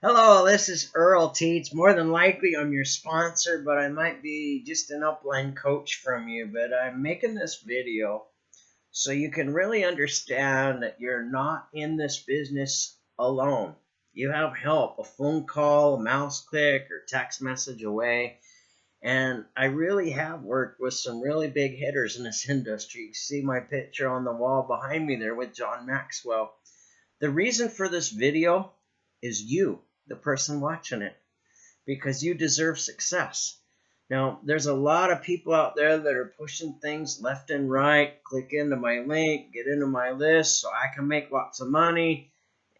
Hello, this is Earl Teets. More than likely, I'm your sponsor, but I might be just an upline coach from you. But I'm making this video so you can really understand that you're not in this business alone. You have help, a phone call, a mouse click, or text message away. And I really have worked with some really big hitters in this industry. You see my picture on the wall behind me there with John Maxwell. The reason for this video is you, the person watching it, because you deserve success. Now, there's a lot of people out there that are pushing things left and right. Click into my link, get into my list so I can make lots of money.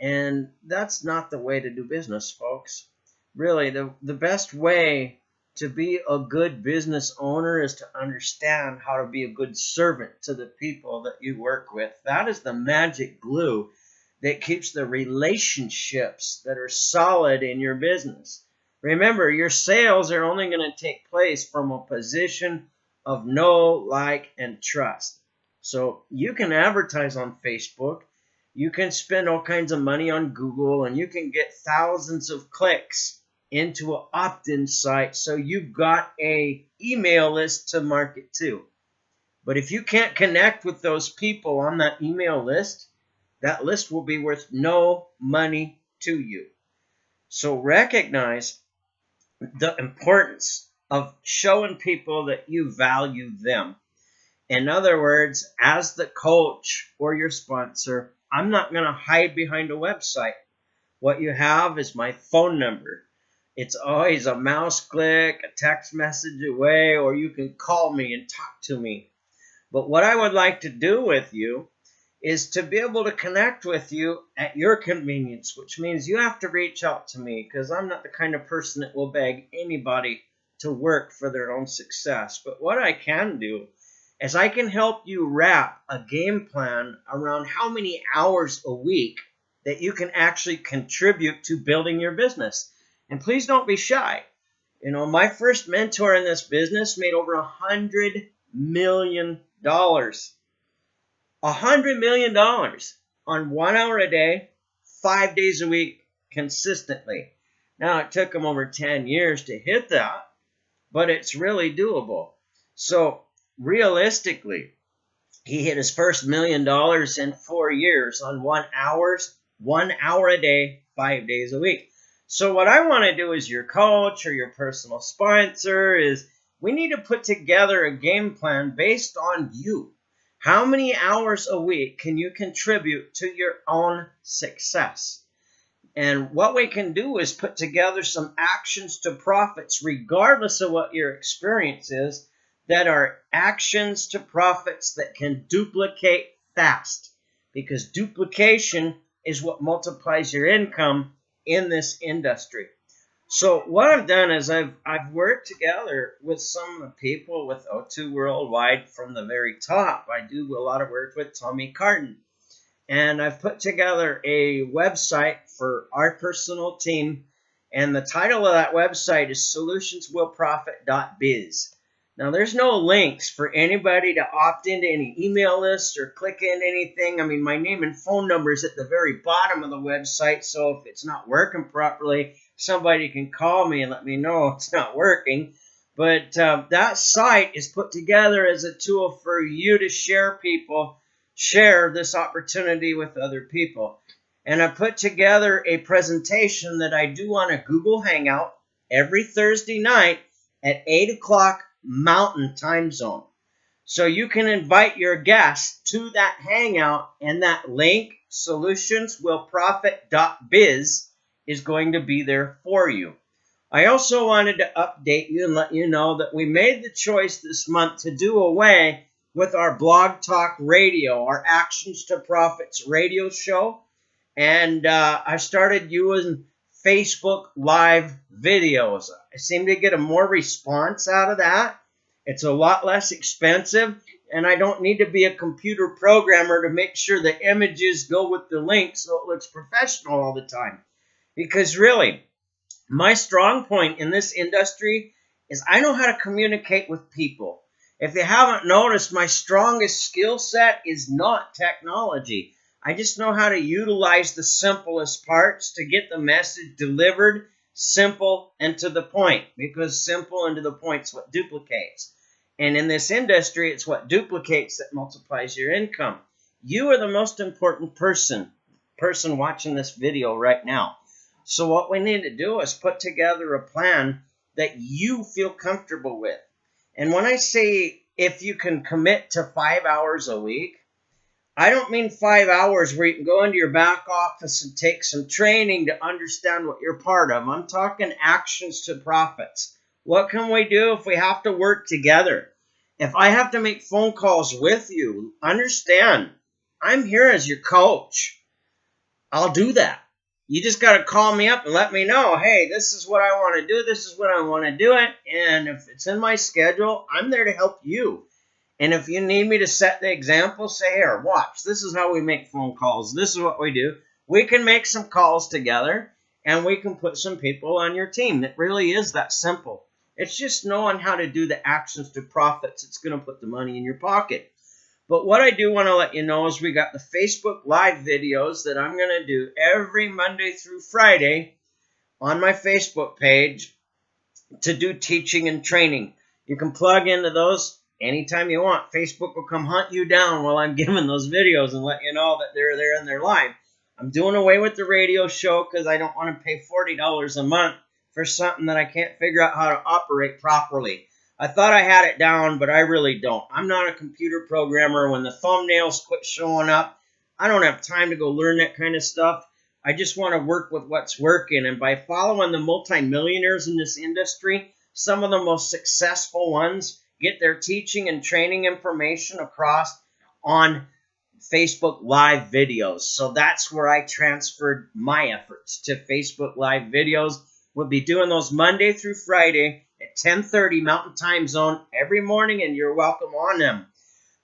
And that's not the way to do business, folks. Really, the best way to be a good business owner is to understand how to be a good servant to the people that you work with. That is the magic glue that keeps the relationships that are solid in your business. Remember, your sales are only going to take place from a position of know, like, and trust. So you can advertise on Facebook, you can spend all kinds of money on Google, and you can get thousands of clicks into an opt-in site, so you've got an email list to market to. But if you can't connect with those people on that email list, that list will be worth no money to you. So recognize the importance of showing people that you value them. In other words, as the coach or your sponsor, I'm not going to hide behind a website. What you have is my phone number. It's always a mouse click, a text message away, or you can call me and talk to me. But what I would like to do with you is to be able to connect with you at your convenience, which means you have to reach out to me, because I'm not the kind of person that will beg anybody to work for their own success. But what I can do is I can help you wrap a game plan around how many hours a week that you can actually contribute to building your business. And please don't be shy. You know, my first mentor in this business made over $100 million. $100 million on 1 hour a day, 5 days a week, consistently. Now, it took him over 10 years to hit that, but it's really doable. So, realistically, he hit his first $1 million in 4 years on 1 hour a day, 5 days a week. So what I want to do as your coach or your personal sponsor is we need to put together a game plan based on you. How many hours a week can you contribute to your own success? And what we can do is put together some actions to profits, regardless of what your experience is, that are actions to profits that can duplicate fast. Because duplication is what multiplies your income in this industry. So what I've done is I've worked together with some people with O2 Worldwide from the very top. I do a lot of work with Tommy Carton. And I've put together a website for our personal team. And the title of that website is solutionswillprofit.biz. Now, there's no links for anybody to opt into any email lists or click in anything. I mean, my name and phone number is at the very bottom of the website, so if it's not working properly, somebody can call me and let me know it's not working. But that site is put together as a tool for you to share this opportunity with other people. And I put together a presentation that I do on a Google Hangout every Thursday night at 8 o'clock Mountain Time Zone. So you can invite your guests to that hangout, and that link, solutionswillprofit.biz, is going to be there for you. I also wanted to update you and let you know that we made the choice this month to do away with our Blog Talk Radio, our Actions to Profits radio show. And I started using Facebook Live videos. I seem to get a more response out of that. It's a lot less expensive, and I don't need to be a computer programmer to make sure the images go with the link so it looks professional all the time. Because really, my strong point in this industry is I know how to communicate with people. If you haven't noticed, my strongest skill set is not technology. I just know how to utilize the simplest parts to get the message delivered simple and to the point, because simple and to the point is what duplicates. And in this industry, it's what duplicates that multiplies your income. You are the most important person watching this video right now. So what we need to do is put together a plan that you feel comfortable with. And when I say if you can commit to 5 hours a week, I don't mean 5 hours where you can go into your back office and take some training to understand what you're part of. I'm talking actions to profits. What can we do if we have to work together? If I have to make phone calls with you, understand, I'm here as your coach. I'll do that. You just got to call me up and let me know, hey, this is what I want to do. This is what I want to do it. And if it's in my schedule, I'm there to help you. And if you need me to set the example, say, here, watch. This is how we make phone calls. This is what we do. We can make some calls together, and we can put some people on your team. It really is that simple. It's just knowing how to do the actions to profits. It's going to put the money in your pocket. But what I do want to let you know is we got the Facebook Live videos that I'm going to do every Monday through Friday on my Facebook page to do teaching and training. You can plug into those anytime you want. Facebook will come hunt you down while I'm giving those videos and let you know that they're there and they're live. I'm doing away with the radio show because I don't want to pay $40 a month for something that I can't figure out how to operate properly. I thought I had it down, but I really don't. I'm not a computer programmer. When the thumbnails quit showing up, I don't have time to go learn that kind of stuff. I just want to work with what's working. And by following the multimillionaires in this industry, some of the most successful ones get their teaching and training information across on Facebook Live videos. So that's where I transferred my efforts to Facebook Live videos. We'll be doing those Monday through Friday at 10:30 Mountain Time Zone every morning, and you're welcome on them.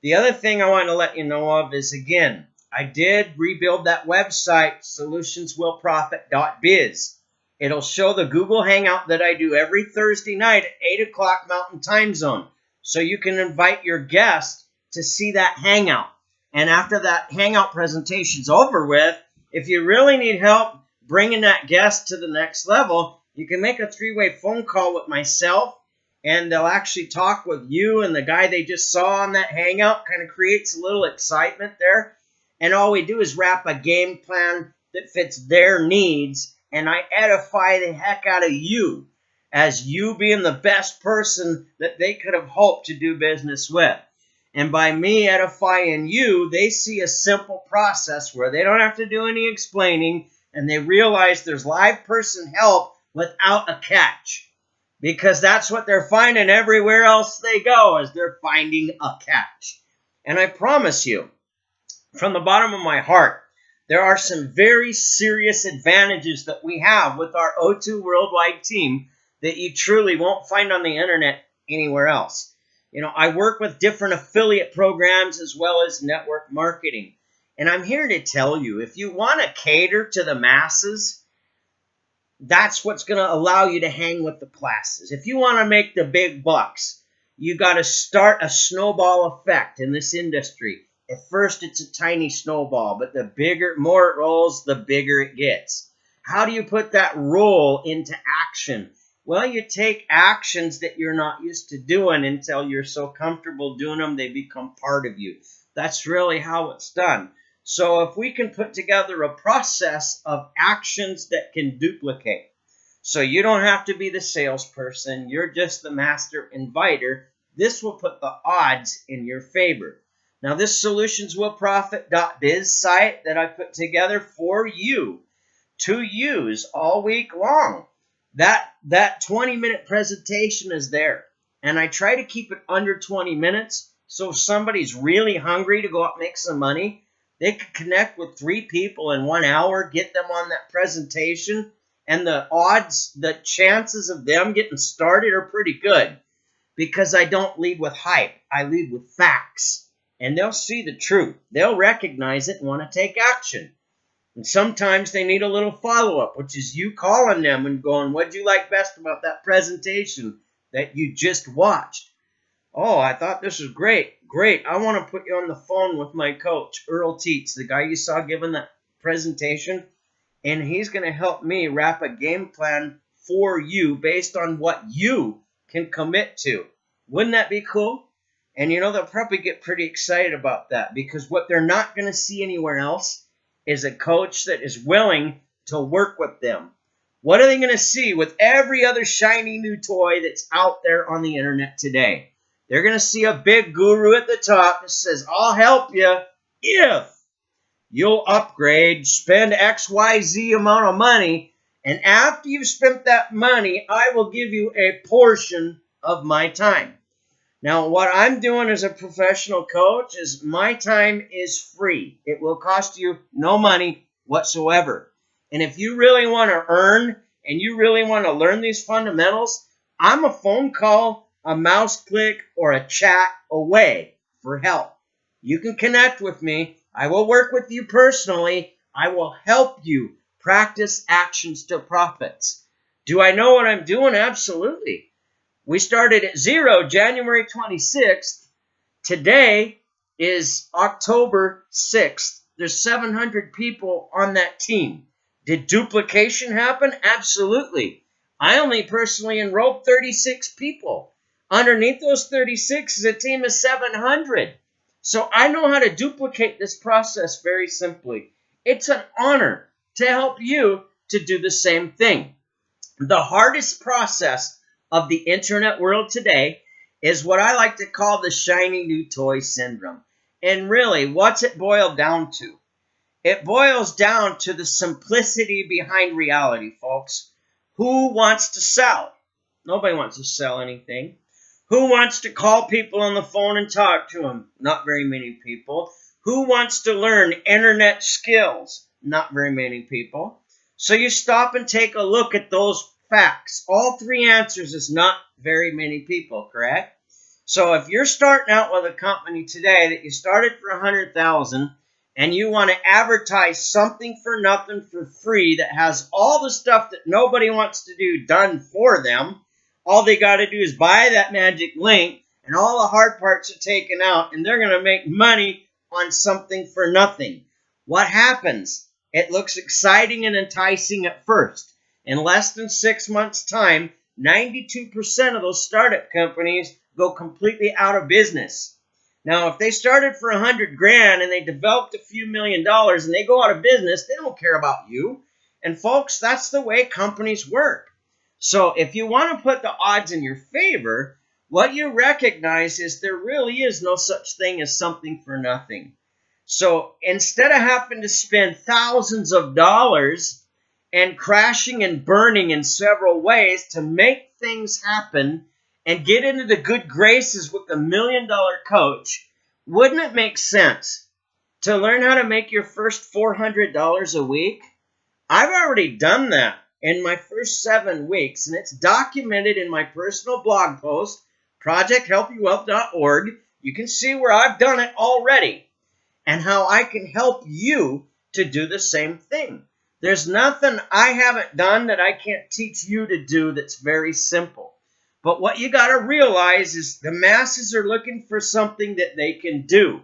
The other thing I want to let you know of is, again, I did rebuild that website, solutionswillprofit.biz. It'll show the Google Hangout that I do every Thursday night at 8 o'clock Mountain Time Zone. So you can invite your guest to see that Hangout. And after that Hangout presentation's over with, if you really need help bringing that guest to the next level, you can make a 3-way phone call with myself, and they'll actually talk with you and the guy they just saw on that Hangout. Kind of creates a little excitement there. And all we do is wrap a game plan that fits their needs, and I edify the heck out of you as you being the best person that they could have hoped to do business with. And by me edifying you, they see a simple process where they don't have to do any explaining, and they realize there's live person help without a catch. Because that's what they're finding everywhere else they go, is they're finding a catch. And I promise you, from the bottom of my heart, there are some very serious advantages that we have with our O2 Worldwide team that you truly won't find on the internet anywhere else. You know, I work with different affiliate programs as well as network marketing. And I'm here to tell you, if you want to cater to the masses, that's what's going to allow you to hang with the classes. If you want to make the big bucks, you got to start a snowball effect in this industry. At first, it's a tiny snowball, but the more it rolls, the bigger it gets. How do you put that roll into action? Well, you take actions that you're not used to doing until you're so comfortable doing them, they become part of you. That's really how it's done. So if we can put together a process of actions that can duplicate, so you don't have to be the salesperson, you're just the master inviter, this will put the odds in your favor. Now, this solutionswillprofit.biz site that I put together for you to use all week long, that 20-minute presentation is there. And I try to keep it under 20 minutes, so if somebody's really hungry to go out and make some money, they could connect with 3 people in 1 hour, get them on that presentation, and the odds, the chances of them getting started are pretty good, because I don't lead with hype. I lead with facts, and they'll see the truth. They'll recognize it and want to take action. And sometimes they need a little follow-up, which is you calling them and going, what'd you like best about that presentation that you just watched? Oh, I thought this was great. Great. I want to put you on the phone with my coach, Earl Teets, the guy you saw giving that presentation. And he's going to help me wrap a game plan for you based on what you can commit to. Wouldn't that be cool? And you know, they'll probably get pretty excited about that, because what they're not going to see anywhere else is a coach that is willing to work with them. What are they going to see with every other shiny new toy that's out there on the internet today? They're going to see a big guru at the top that says, I'll help you if you'll upgrade, spend XYZ amount of money, and after you've spent that money, I will give you a portion of my time. Now, what I'm doing as a professional coach is my time is free. It will cost you no money whatsoever. And if you really want to earn and you really want to learn these fundamentals, I'm a phone call, a mouse click, or a chat away for help. You can connect with me. I will work with you personally. I will help you practice actions to profits. Do I know what I'm doing? Absolutely. We started at 0 January 26th. Today is October 6th. There's 700 people on that team. Did duplication happen? Absolutely. I only personally enrolled 36 people. Underneath those 36 is a team of 700. So I know how to duplicate this process very simply. It's an honor to help you to do the same thing. The hardest process of the internet world today is what I like to call the shiny new toy syndrome. And really, what's it boiled down to? It boils down to the simplicity behind reality, folks. Who wants to sell? Nobody wants to sell anything. Who wants to call people on the phone and talk to them? Not very many people. Who wants to learn internet skills? Not very many people. So you stop and take a look at those facts. All three answers is not very many people, correct? So if you're starting out with a company today that you started for $100,000 and you want to advertise something for nothing for free that has all the stuff that nobody wants to do done for them, all they got to do is buy that magic link and all the hard parts are taken out and they're going to make money on something for nothing. What happens? It looks exciting and enticing at first. In less than 6 months' time, 92% of those startup companies go completely out of business. Now, if they started for $100,000 and they developed a few $1 million and they go out of business, they don't care about you. And folks, that's the way companies work. So if you want to put the odds in your favor, what you recognize is there really is no such thing as something for nothing. So instead of having to spend thousands of dollars and crashing and burning in several ways to make things happen and get into the good graces with the $1 million coach, wouldn't it make sense to learn how to make your first $400 a week? I've already done that in my first 7 weeks, and it's documented in my personal blog post, projecthelpyouwealth.org. You can see where I've done it already and how I can help you to do the same thing. There's nothing I haven't done that I can't teach you to do that's very simple. But what you got to realize is the masses are looking for something that they can do.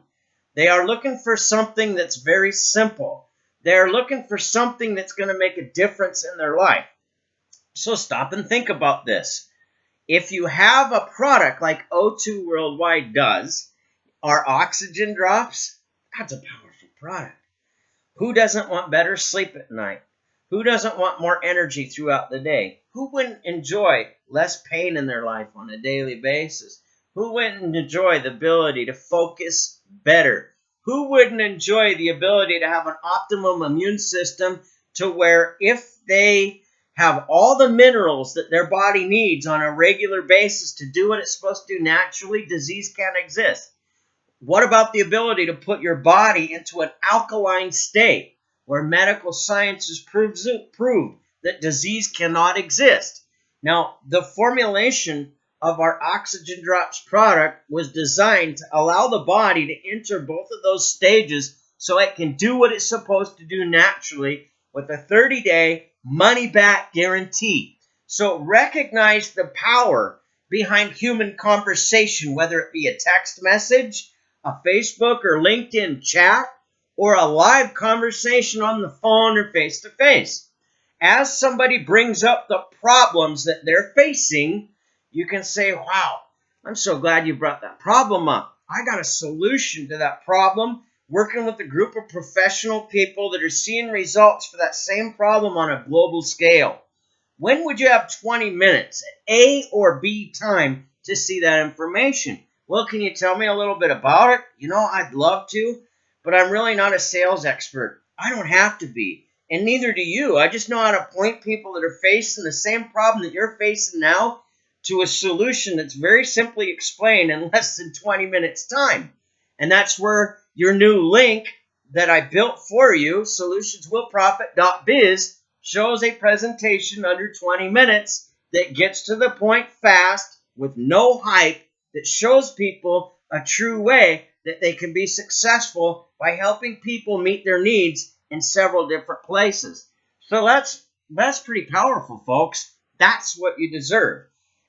They are looking for something that's very simple. They're looking for something that's going to make a difference in their life. So stop and think about this. If you have a product like O2 Worldwide does, our oxygen drops, that's a powerful product. Who doesn't want better sleep at night? Who doesn't want more energy throughout the day? Who wouldn't enjoy less pain in their life on a daily basis? Who wouldn't enjoy the ability to focus better? Who wouldn't enjoy the ability to have an optimum immune system to where if they have all the minerals that their body needs on a regular basis to do what it's supposed to do naturally, disease can't exist? What about the ability to put your body into an alkaline state where medical science has proved that disease cannot exist? Now, the formulation of our Oxygen Drops product was designed to allow the body to enter both of those stages so it can do what it's supposed to do naturally with a 30-day money-back guarantee. So recognize the power behind human conversation, whether it be a text message, a Facebook or LinkedIn chat, or a live conversation on the phone or face-to-face. As somebody brings up the problems that they're facing, you can say, wow, I'm so glad you brought that problem up. I got a solution to that problem, working with a group of professional people that are seeing results for that same problem on a global scale. When would you have 20 minutes at A or B time to see that information? Well, can you tell me a little bit about it? You know, I'd love to, but I'm really not a sales expert. I don't have to be, and neither do you. I just know how to point people that are facing the same problem that you're facing now to a solution that's very simply explained in less than 20 minutes time. And that's where your new link that I built for you, solutionswillprofit.biz, shows a presentation under 20 minutes that gets to the point fast with no hype, that shows people a true way that they can be successful by helping people meet their needs in several different places. So that's pretty powerful, folks. That's what you deserve.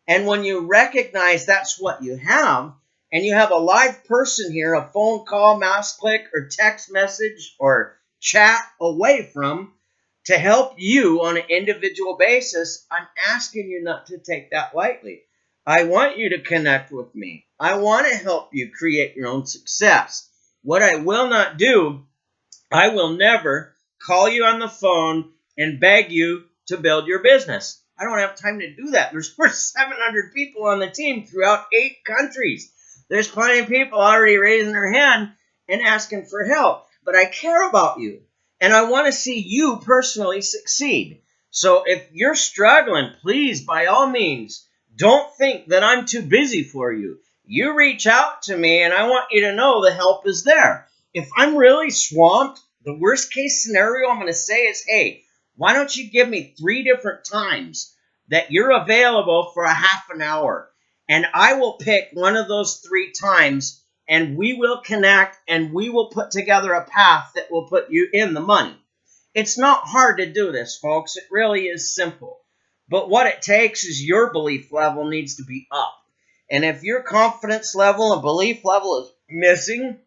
And when you recognize that's what you have, and you have a live person here, a phone call, mouse click, or text message, or chat away from, to help you on an individual basis, I'm asking you not to take that lightly. I want you to connect with me. I want to help you create your own success. What I will not do, I will never call you on the phone and beg you to build your business. I don't have time to do that. There's 700 people on the team throughout 8 countries. There's plenty of people already raising their hand and asking for help. But I care about you, and I want to see you personally succeed. So if you're struggling, please, by all means, don't think that I'm too busy for you. You reach out to me, and I want you to know the help is there. If I'm really swamped, the worst case scenario I'm going to say is, hey, why don't you give me 3 different times that you're available for a half an hour? And I will pick one of those 3 times, and we will connect, and we will put together a path that will put you in the money. It's not hard to do this, folks. It really is simple. But what it takes is your belief level needs to be up. And if your confidence level and belief level is missing,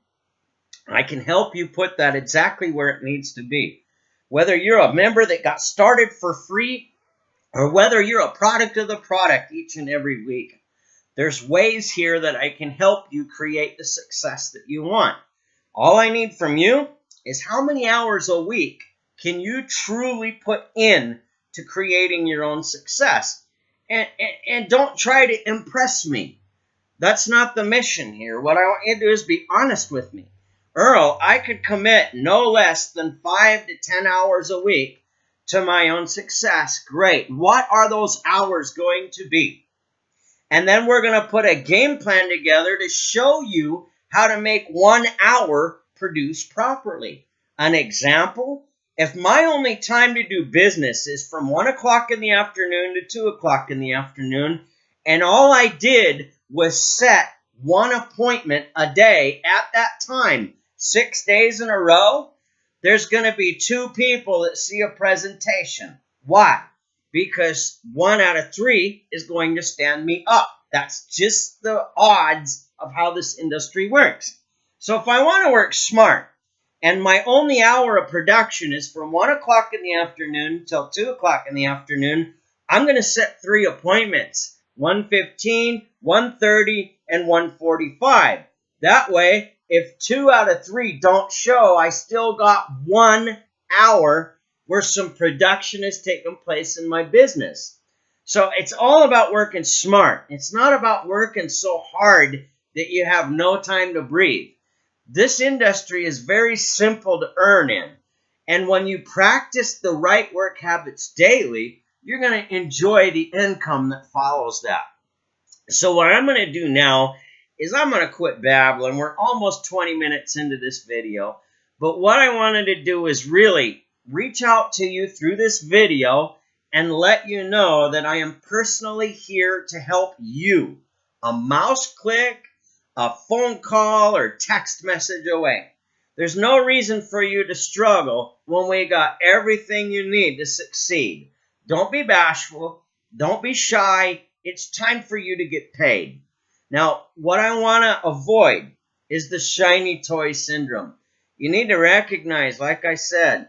I can help you put that exactly where it needs to be. Whether you're a member that got started for free, or whether you're a product of the product each and every week, there's ways here that I can help you create the success that you want. All I need from you is how many hours a week can you truly put in to creating your own success. And don't try to impress me. That's not the mission here. What I want you to do is be honest with me. Earl, I could commit no less than 5 to 10 hours a week to my own success. Great. What are those hours going to be? And then we're going to put a game plan together to show you how to make 1 hour produce properly. An example, if my only time to do business is from 1 o'clock in the afternoon to 2 o'clock in the afternoon, and all I did was set 1 appointment a day at that time, 6 days in a row, there's going to be 2 people that see a presentation. Why? Because 1 out of 3 is going to stand me up. That's just the odds of how this industry works. So if I want to work smart, and my only hour of production is from 1 o'clock in the afternoon till 2 o'clock in the afternoon, I'm going to set 3 appointments, 1:15, 1:30, and 1:45. That way, if 2 out of 3 don't show, I still got 1 hour where some production has taken place in my business. So it's all about working smart. It's not about working so hard that you have no time to breathe. This industry is very simple to earn in. And when you practice the right work habits daily, you're going to enjoy the income that follows that. So what I'm going to do now is I'm going to quit babbling. We're almost 20 minutes into this video. But what I wanted to do is really reach out to you through this video and let you know that I am personally here to help you. A mouse click, a phone call, or text message away. There's no reason for you to struggle when we got everything you need to succeed. Don't be bashful. Don't be shy. It's time for you to get paid. Now, what I want to avoid is the shiny toy syndrome. You need to recognize, like I said,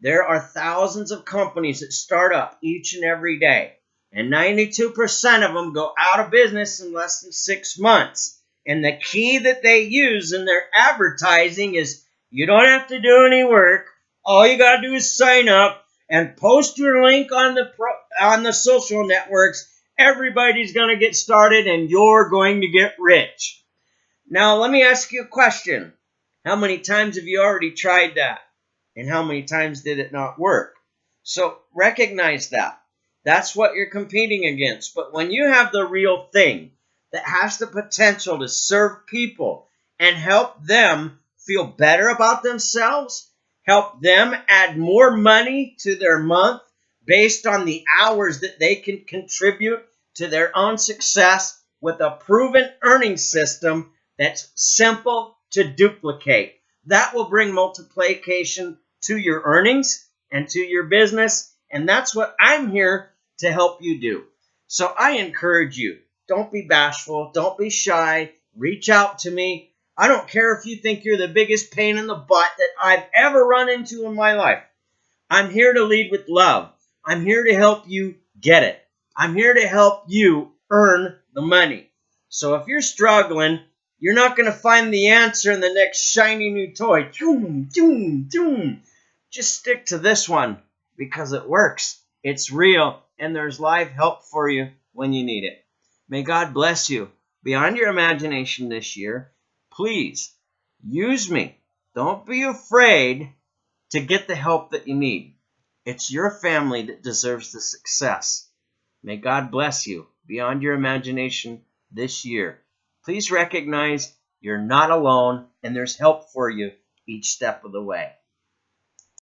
there are thousands of companies that start up each and every day, and 92% of them go out of business in less than 6 months. And the key that they use in their advertising is you don't have to do any work. All you got to do is sign up and post your link on the social networks. Everybody's going to get started and you're going to get rich. Now, let me ask you a question. How many times have you already tried that? And how many times did it not work? So recognize that. That's what you're competing against. But when you have the real thing that has the potential to serve people and help them feel better about themselves, help them add more money to their month based on the hours that they can contribute to their own success with a proven earning system that's simple to duplicate. That will bring multiplication to your earnings and to your business, and that's what I'm here to help you do. So I encourage you, don't be bashful, don't be shy, reach out to me. I don't care if you think you're the biggest pain in the butt that I've ever run into in my life. I'm here to lead with love. I'm here to help you get it. I'm here to help you earn the money. So if you're struggling, you're not going to find the answer in the next shiny new toy. Just stick to this one because it works. It's real, and there's live help for you when you need it. May God bless you beyond your imagination this year. Please use me. Don't be afraid to get the help that you need. It's your family that deserves the success. May God bless you beyond your imagination this year. Please recognize you're not alone and there's help for you each step of the way.